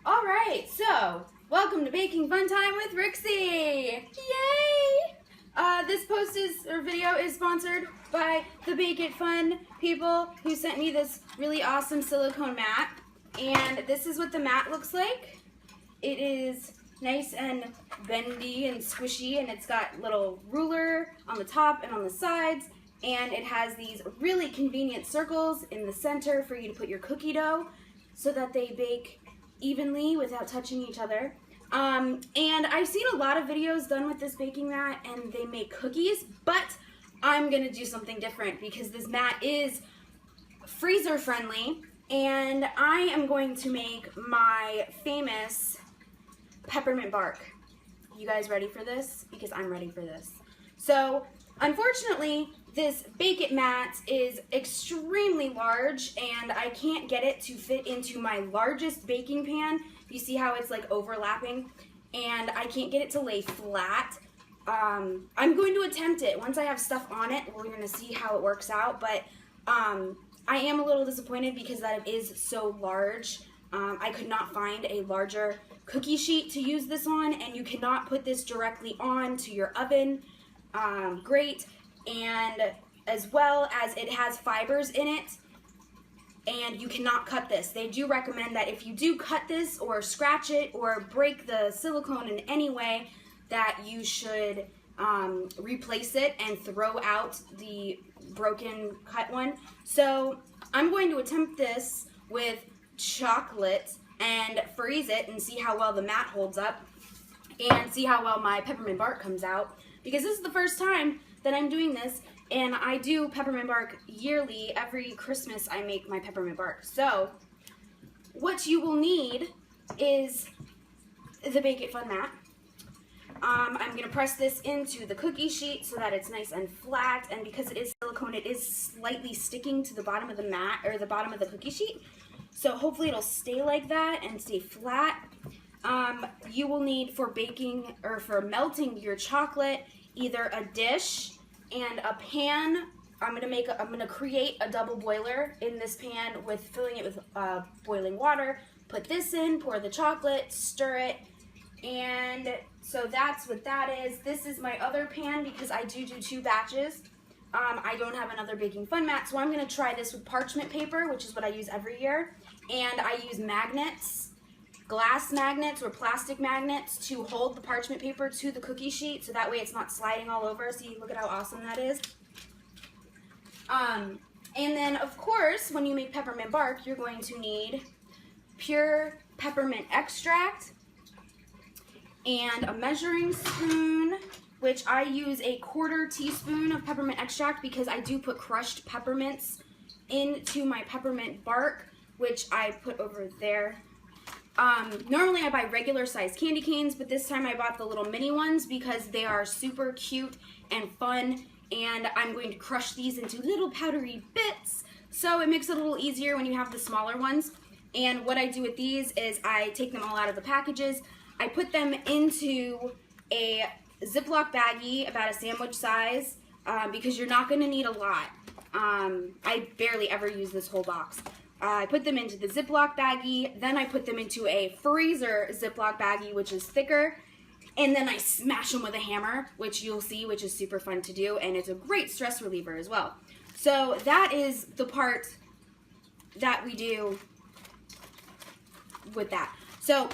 All right, so welcome to Baking Fun Time with Rixie. Yay! This video is sponsored by the BakeItFun people who sent me this really awesome silicone mat. And this is what the mat looks like. It is nice and bendy and squishy, and it's got little ruler on the top and on the sides. And it has these really convenient circles in the center for you to put your cookie dough so that they bake evenly without touching each other. And I've seen a lot of videos done with this baking mat and they make cookies, but I'm gonna do something different because this mat is freezer friendly, and I am going to make my famous peppermint bark. You guys ready for this? Because I'm ready for this. So unfortunately, this Bake It mat is extremely large and I can't get it to fit into my largest baking pan. You see how it's like overlapping? And I can't get it to lay flat. I'm going to attempt it. Once I have stuff on it, we're going to see how it works out. But I am a little disappointed because that it is so large. I could not find a larger cookie sheet to use this on, and you cannot put this directly on to your oven grate. And as well as it has fibers in it, and you cannot cut this. They do recommend that if you do cut this or scratch it or break the silicone in any way, that you should replace it and throw out the broken cut one. So I'm going to attempt this with chocolate and freeze it and see how well the mat holds up and see how well my peppermint bark comes out, because this is the first time that I'm doing this, and I do peppermint bark yearly. Every Christmas I make my peppermint bark. So what you will need is the Bake It Fun mat. I'm going to press this into the cookie sheet so that it's nice and flat, and because it is silicone, it is slightly sticking to the bottom of the mat, or the bottom of the cookie sheet. So hopefully it'll stay like that and stay flat. You will need, for baking or for melting your chocolate, either a dish and a pan. I'm gonna create a double boiler in this pan with filling it with boiling water. Put this in, pour the chocolate, stir it, and so that's what that is. This is my other pan because I do 2 batches. I don't have another Baking Fun mat, so I'm gonna try this with parchment paper, which is what I use every year, and I use magnets. Glass magnets or plastic magnets to hold the parchment paper to the cookie sheet, so that way it's not sliding all over. See, look at how awesome that is. And then, of course, when you make peppermint bark, you're going to need pure peppermint extract and a measuring spoon, which I use a 1/4 teaspoon of peppermint extract because I do put crushed peppermints into my peppermint bark, which I put over there. Normally I buy regular size candy canes, but this time I bought the little mini ones because they are super cute and fun, and I'm going to crush these into little powdery bits, so it makes it a little easier when you have the smaller ones. And what I do with these is I take them all out of the packages, I put them into a Ziploc baggie about a sandwich size, because you're not going to need a lot. I barely ever use this whole box. I put them into the Ziploc baggie, then I put them into a freezer Ziploc baggie, which is thicker, and then I smash them with a hammer, which you'll see, which is super fun to do, and it's a great stress reliever as well. So that is the part that we do with that. So,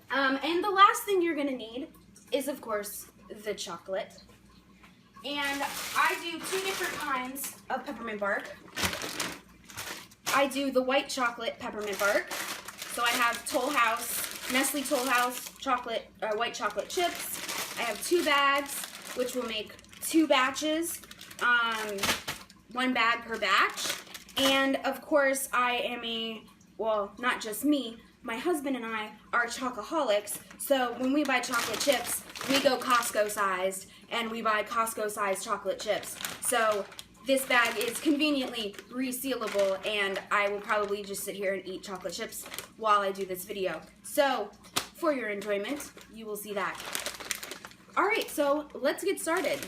and the last thing you're going to need is, of course, the chocolate. And I do 2 different kinds of peppermint bark. I do the white chocolate peppermint bark. So I have Toll House, Nestle Toll House chocolate, white chocolate chips. I have 2 bags, which will make 2 batches, 1 bag per batch. And of course I am well, not just me, my husband and I are chocoholics. So when we buy chocolate chips, we go Costco sized, and we buy Costco sized chocolate chips. So this bag is conveniently resealable, and I will probably just sit here and eat chocolate chips while I do this video. So, for your enjoyment, you will see that. Alright, so let's get started.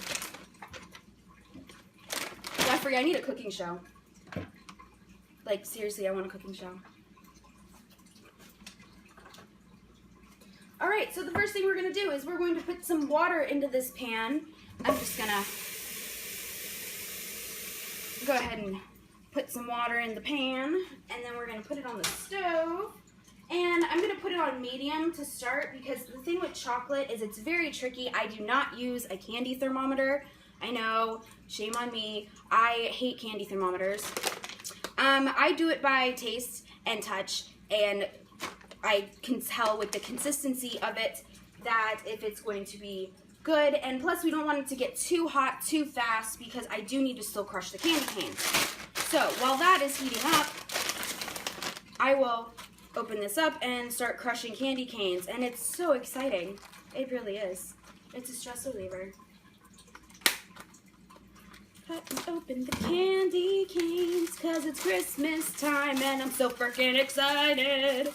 Jeffrey, I need a cooking show. Like, seriously, I want a cooking show. All right, so the first thing we're gonna do is we're going to put some water into this pan. I'm just gonna go ahead and put some water in the pan, and then we're gonna put it on the stove. And I'm gonna put it on medium to start because the thing with chocolate is it's very tricky. I do not use a candy thermometer. I know, shame on me. I hate candy thermometers. I do it by taste and touch, and I can tell with the consistency of it that if it's going to be good, and plus we don't want it to get too hot too fast because I do need to still crush the candy canes. So while that is heating up, I will open this up and start crushing candy canes, and it's so exciting. It really is. It's a stress reliever. Cut and open the candy canes because it's Christmas time and I'm so freaking excited.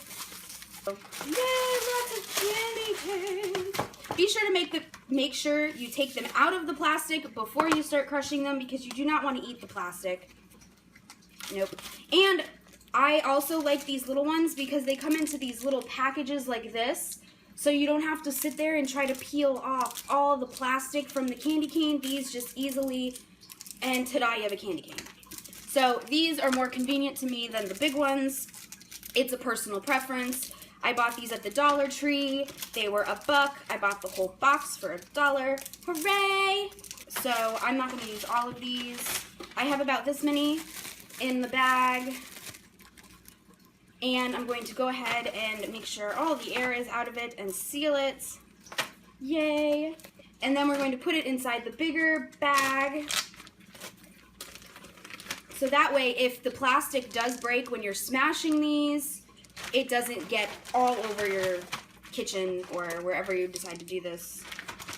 Yay, lots of candy canes. Be sure to make sure you take them out of the plastic before you start crushing them because you do not want to eat the plastic. Nope. And I also like these little ones because they come into these little packages like this, so you don't have to sit there and try to peel off all the plastic from the candy cane. These just easily, and ta-da, you have a candy cane. So these are more convenient to me than the big ones. It's a personal preference. I bought these at the Dollar Tree. They were $1. I bought the whole box for $1. Hooray! So I'm not going to use all of these. I have about this many in the bag. And I'm going to go ahead and make sure all the air is out of it and seal it. Yay! And then we're going to put it inside the bigger bag. So that way, if the plastic does break when you're smashing these, it doesn't get all over your kitchen or wherever you decide to do this.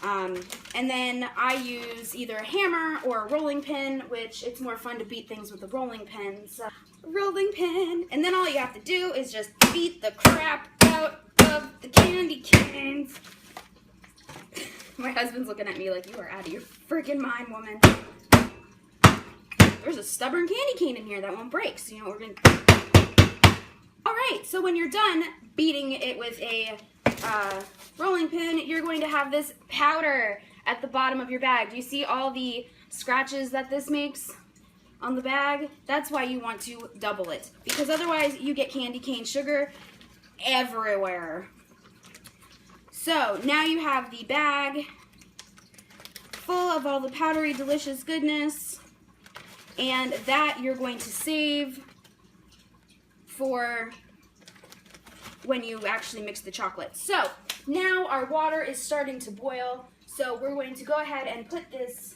And then I use either a hammer or a rolling pin, which it's more fun to beat things with a rolling pin. So, rolling pin. And then all you have to do is just beat the crap out of the candy canes. My husband's looking at me like, you are out of your freaking mind, woman. There's a stubborn candy cane in here that won't break, so you know what we're gonna... Alright, so when you're done beating it with a rolling pin, you're going to have this powder at the bottom of your bag. Do you see all the scratches that this makes on the bag? That's why you want to double it, because otherwise you get candy cane sugar everywhere. So now you have the bag full of all the powdery delicious goodness, and that you're going to save for when you actually mix the chocolate. So now our water is starting to boil, so we're going to go ahead and put this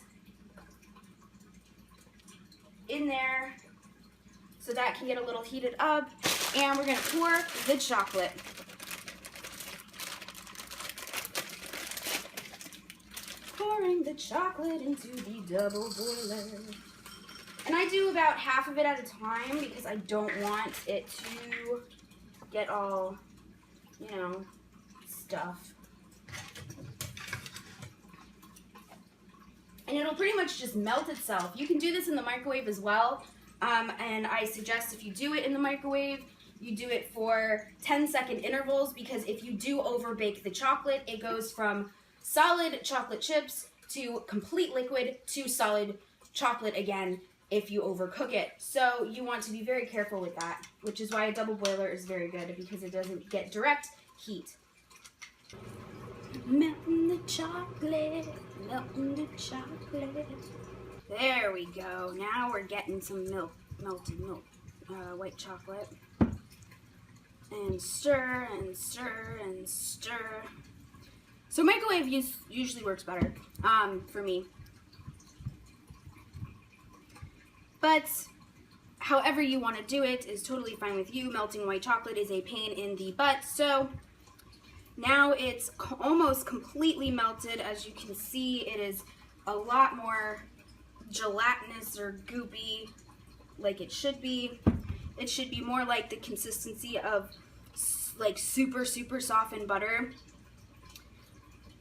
in there so that can get a little heated up, and we're going to pour the chocolate. Pouring the chocolate into the double boiler. And I do about half of it at a time because I don't want it to get all, you know, stuff. And it'll pretty much just melt itself. You can do this in the microwave as well. And I suggest if you do it in the microwave, you do it for 10-second intervals, because if you do overbake the chocolate, it goes from solid chocolate chips to complete liquid to solid chocolate again if you overcook it. So you want to be very careful with that, which is why a double boiler is very good, because it doesn't get direct heat. Melting the chocolate, melting the chocolate. There we go. Now we're getting some milk, melted milk, white chocolate. And stir and stir and stir. So microwave usually works better for me. But however you want to do it is totally fine with you. Melting white chocolate is a pain in the butt. So now it's almost completely melted. As you can see, it is a lot more gelatinous or goopy like it should be. It should be more like the consistency of like super softened butter.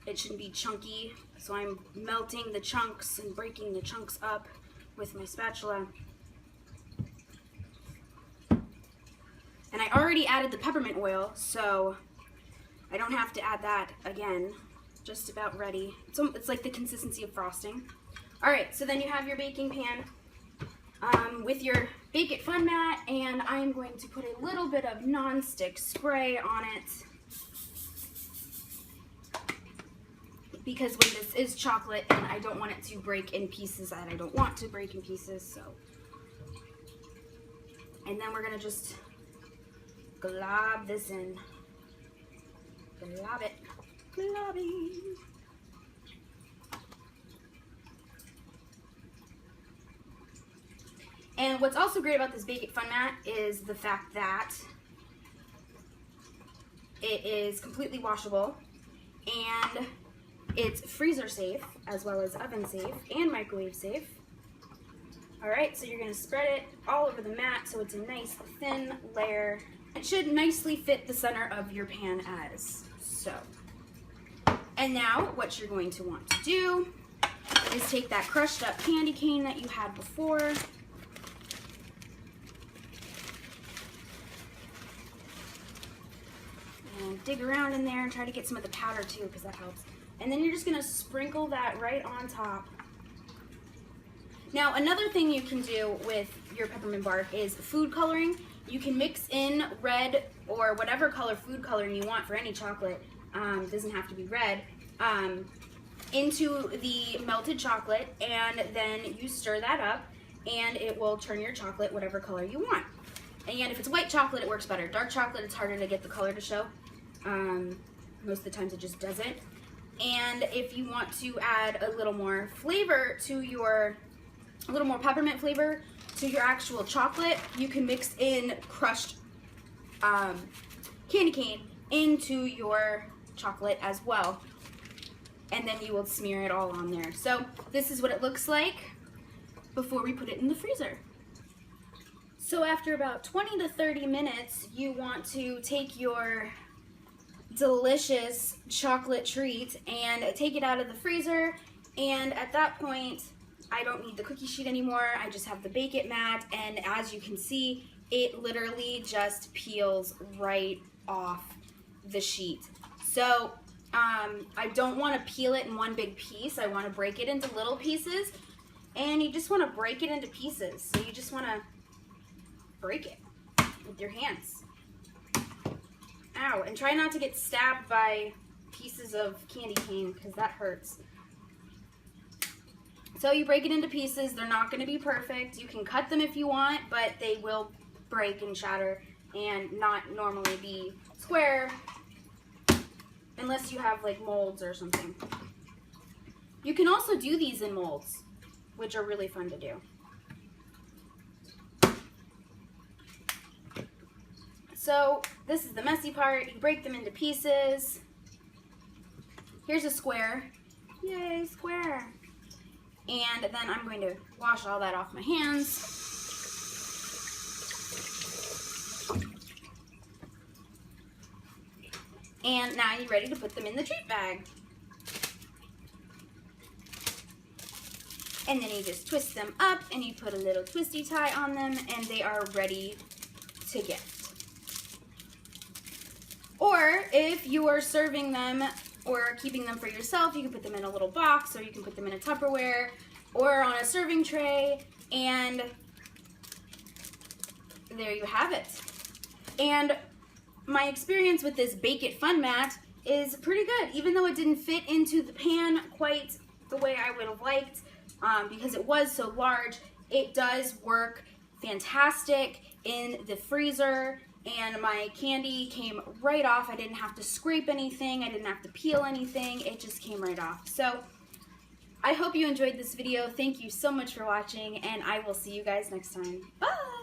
It shouldn't be chunky. So I'm melting the chunks and breaking the chunks up with my spatula. And I already added the peppermint oil, so I don't have to add that again. Just about ready. It's like the consistency of frosting. All right, so then you have your baking pan with your BakeItFun mat, and I'm going to put a little bit of non-stick spray on it, because when this is chocolate and I don't want it to break in pieces that I don't want to break in pieces, so. And then we're gonna just glob this in. Glob it. Globby. And what's also great about this BakeItFun mat is the fact that it is completely washable, and it's freezer safe as well as oven safe and microwave safe. All right, so you're gonna spread it all over the mat so it's a nice thin layer. It should nicely fit the center of your pan as so. And now what you're going to want to do is take that crushed up candy cane that you had before, and dig around in there and try to get some of the powder too, because that helps. And then you're just gonna sprinkle that right on top. Now, another thing you can do with your peppermint bark is food coloring. You can mix in red or whatever color food coloring you want for any chocolate, doesn't have to be red, into the melted chocolate, and then you stir that up and it will turn your chocolate whatever color you want. And if it's white chocolate, it works better. Dark chocolate, it's harder to get the color to show. Most of the times it just doesn't. And if you want to add a little more flavor to your, a little more peppermint flavor to your actual chocolate, you can mix in crushed candy cane into your chocolate as well. And then you will smear it all on there. So this is what it looks like before we put it in the freezer. So after about 20 to 30 minutes, you want to take your delicious chocolate treat and take it out of the freezer. And at that point, I don't need the cookie sheet anymore. I just have the Bake It mat, and as you can see, it literally just peels right off the sheet. So I don't want to peel it in one big piece. I want to break it into little pieces, and you just want to break it into pieces. So you just want to break it with your hands. Ow, and try not to get stabbed by pieces of candy cane, because that hurts. So you break it into pieces. They're not going to be perfect. You can cut them if you want, but they will break and shatter and not normally be square unless you have like molds or something. You can also do these in molds, which are really fun to do. So this is the messy part. You break them into pieces. Here's a square. Yay, square. And then I'm going to wash all that off my hands. And now you're ready to put them in the treat bag. And then you just twist them up and you put a little twisty tie on them, and they are ready to gift. Or if you are serving them or keeping them for yourself, you can put them in a little box, or you can put them in a Tupperware or on a serving tray, and there you have it. And my experience with this BakeItFun mat is pretty good, even though it didn't fit into the pan quite the way I would have liked, because it was so large. It does work fantastic in the freezer, and my candy came right off. I didn't have to scrape anything. I didn't have to peel anything. It just came right off. So I hope you enjoyed this video. Thank you so much for watching, and I will see you guys next time. Bye!